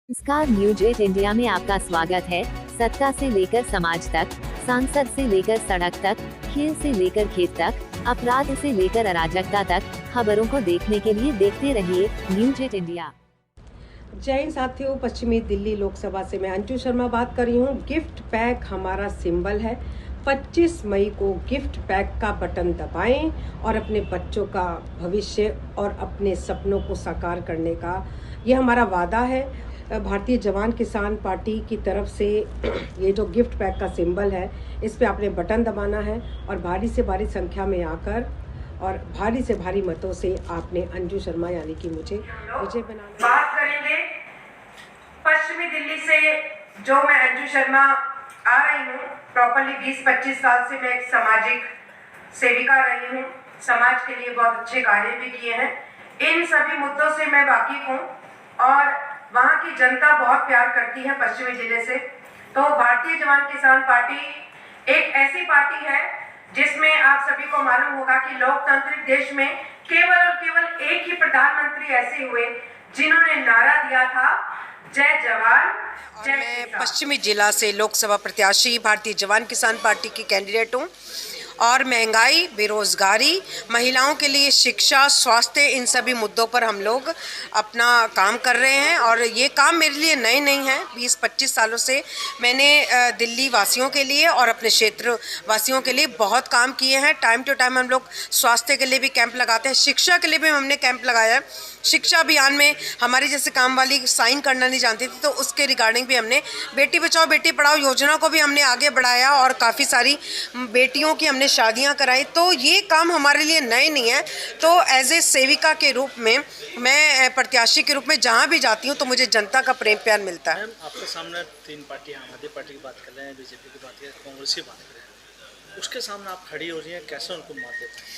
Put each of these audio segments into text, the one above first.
नमस्कार, news 8 India में आपका स्वागत है। सत्ता से लेकर समाज तक, सांसद से लेकर सड़क तक, खेल से लेकर खेत तक, अपराध से लेकर अराजकता तक, खबरों को देखने के लिए देखते रहिए न्यूज 8 इंडिया। जय हिंद साथियों, पश्चिमी दिल्ली लोकसभा से मैं अंजू शर्मा बात कर रही हूँ। गिफ्ट पैक हमारा सिंबल है। 25 मई को गिफ्ट पैक का बटन दबाएं और अपने बच्चों का भविष्य और अपने सपनों को साकार करने का ये हमारा वादा है। भारतीय जवान किसान पार्टी की तरफ से ये जो गिफ्ट पैक का सिंबल है, इस पे आपने बटन दबाना है और भारी से भारी संख्या में आकर और भारी से भारी मतों से आपने अंजू शर्मा यानी कि मुझे विजय बनाना। बात करेंगे पश्चिमी दिल्ली से, जो मैं अंजू शर्मा आ रही हूँ। प्रॉपरली 20-25 साल से मैं एक सामाजिक सेविका रही हूँ। समाज के लिए बहुत अच्छे कार्य भी किए हैं। इन सभी मुद्दों से मैं वाकिफ हूँ और वहाँ की जनता बहुत प्यार करती है पश्चिमी जिले से। तो भारतीय जवान किसान पार्टी एक ऐसी पार्टी है जिसमें आप सभी को मालूम होगा कि लोकतांत्रिक देश में केवल और केवल एक ही प्रधानमंत्री ऐसे हुए जिन्होंने नारा दिया था, जय जवान जय किसान। मैं पश्चिमी जिला से लोकसभा प्रत्याशी भारतीय जवान किसान पार्टी की कैंडिडेट हूँ और महंगाई, बेरोजगारी, महिलाओं के लिए शिक्षा, स्वास्थ्य, इन सभी मुद्दों पर हम लोग अपना काम कर रहे हैं। और ये काम मेरे लिए नए नहीं है। 20-25 सालों से मैंने दिल्ली वासियों के लिए और अपने क्षेत्र वासियों के लिए बहुत काम किए हैं। टाइम टू टाइम हम लोग स्वास्थ्य के लिए भी कैंप लगाते हैं, शिक्षा के लिए भी हमने कैंप लगाया है। शिक्षा अभियान में हमारी जैसे काम वाली साइन करना नहीं जानती थी, तो उसके रिगार्डिंग भी हमने बेटी बचाओ बेटी पढ़ाओ योजना को भी हमने आगे बढ़ाया और काफ़ी सारी बेटियों की हमने शादियां कराई। तो ये काम हमारे लिए नए नहीं है। तो एज ए सेविका के रूप में, मैं प्रत्याशी के रूप में जहां भी जाती हूं तो मुझे जनता का प्रेम प्यार मिलता है। आपके सामने 3 पार्टियां, आम आदमी पार्टी की बात कर रहे हैं, बीजेपी की बात कर रहे हैं, कांग्रेस की बात कर रहे हैं, उसके सामने आप खड़ी हो रही हैं, कैसे उनको मात देते हैं?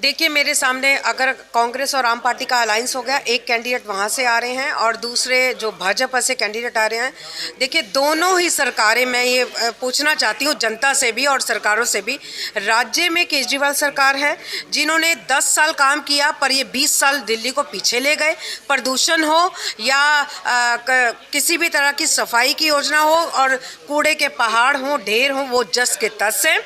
देखिए, मेरे सामने अगर कांग्रेस और आम पार्टी का अलायंस हो गया, एक कैंडिडेट वहाँ से आ रहे हैं और दूसरे जो भाजपा से कैंडिडेट आ रहे हैं। देखिए, दोनों ही सरकारें, मैं ये पूछना चाहती हूँ जनता से भी और सरकारों से भी, राज्य में केजरीवाल सरकार है जिन्होंने 10 साल काम किया, पर ये 20 साल दिल्ली को पीछे ले गए। प्रदूषण हो या किसी भी तरह की सफाई की योजना हो और कूड़े के पहाड़ हों, ढेर हों, वो जस के तस है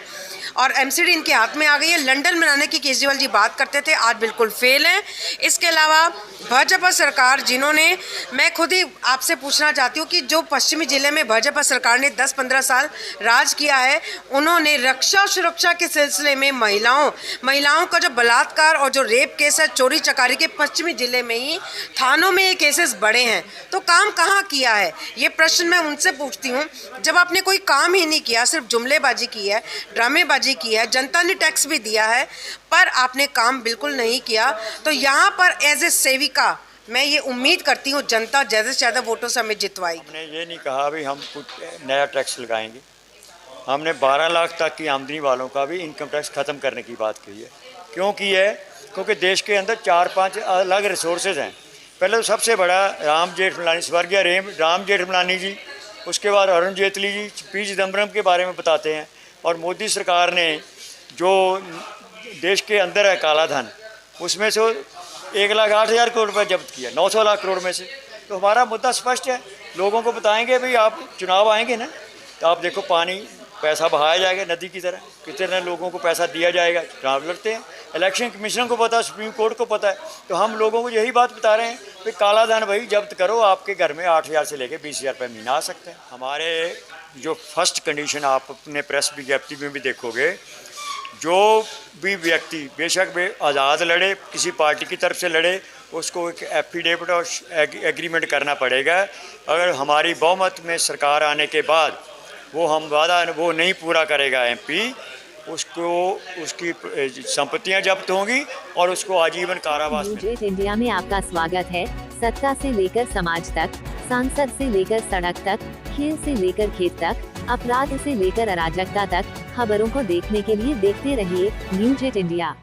और एमसीडी इनके हाथ में आ गई है। लंदन बनाने की केजरीवाल जी बात करते थे, आज बिल्कुल फेल हैं। इसके अलावा भाजपा सरकार, जिन्होंने, मैं खुद ही आपसे पूछना चाहती हूँ कि जो पश्चिमी जिले में भाजपा सरकार ने 10-15 साल राज किया है, उन्होंने रक्षा सुरक्षा के सिलसिले में महिलाओं का जो बलात्कार और जो रेप केस है, चोरी चकारी के, पश्चिमी जिले में ही थानों में ये केसेस बढ़े हैं। तो काम कहाँ किया है, ये प्रश्न मैं उनसे पूछती हूँ। जब आपने कोई काम ही नहीं किया, सिर्फ जुमलेबाजी की है, ड्रामेबाजी की है, जनता ने टैक्स भी दिया है, पर आपने काम बिल्कुल नहीं किया। तो यहाँ पर एज ए सेविका मैं ये उम्मीद करती हूँ जनता ज़्यादा से ज़्यादा वोटों से हमें जितवाएगी। हमने ये नहीं कहा भी हम कुछ नया टैक्स लगाएंगे। हमने 12 लाख तक की आमदनी वालों का भी इनकम टैक्स ख़त्म करने की बात की है। क्यों की है? क्योंकि देश के अंदर 4-5 अलग रिसोर्सेज हैं। पहले तो सबसे बड़ा राम जेठमलानी, स्वर्गीय राम जेठमलानी जी, उसके बाद अरुण जेटली जी, पी चिदम्बरम के बारे में बताते हैं। और मोदी सरकार ने जो देश के अंदर है काला धन, उसमें से 1,08,000 करोड़ रुपये जब्त किया 900 लाख करोड़ में से। तो हमारा मुद्दा स्पष्ट है, लोगों को बताएंगे भाई आप चुनाव आएंगे ना, तो आप देखो पानी पैसा बहाया जाएगा नदी की तरह, कितने लोगों को पैसा दिया जाएगा, चुनाव लड़ते हैं। इलेक्शन कमीशन को पता है, सुप्रीम कोर्ट को पता है। तो हम लोगों को यही बात बता रहे हैं कि काला धन भाई जब्त करो, आपके घर में 8,000 से लेकर 20,000 रुपये महीना आ सकते हैं। हमारे जो फर्स्ट कंडीशन, आप अपने प्रेस विज्ञप्ति में भी देखोगे, जो भी व्यक्ति बेशक वे आज़ाद लड़े, किसी पार्टी की तरफ से लड़े, उसको एक एफिडेविट और एग्रीमेंट करना पड़ेगा। अगर हमारी बहुमत में सरकार आने के बाद वो हम वादा वो नहीं पूरा करेगा एमपी, उसको उसकी संपत्तियां जब्त होंगी और उसको आजीवन कारावास। न्यूज 8 इंडिया में आपका स्वागत है। सत्ता से लेकर समाज तक, सांसद से लेकर सड़क तक, खेल से लेकर खेत तक, अपराध से लेकर अराजकता तक, खबरों को देखने के लिए देखते रहिए न्यूज 8 इंडिया।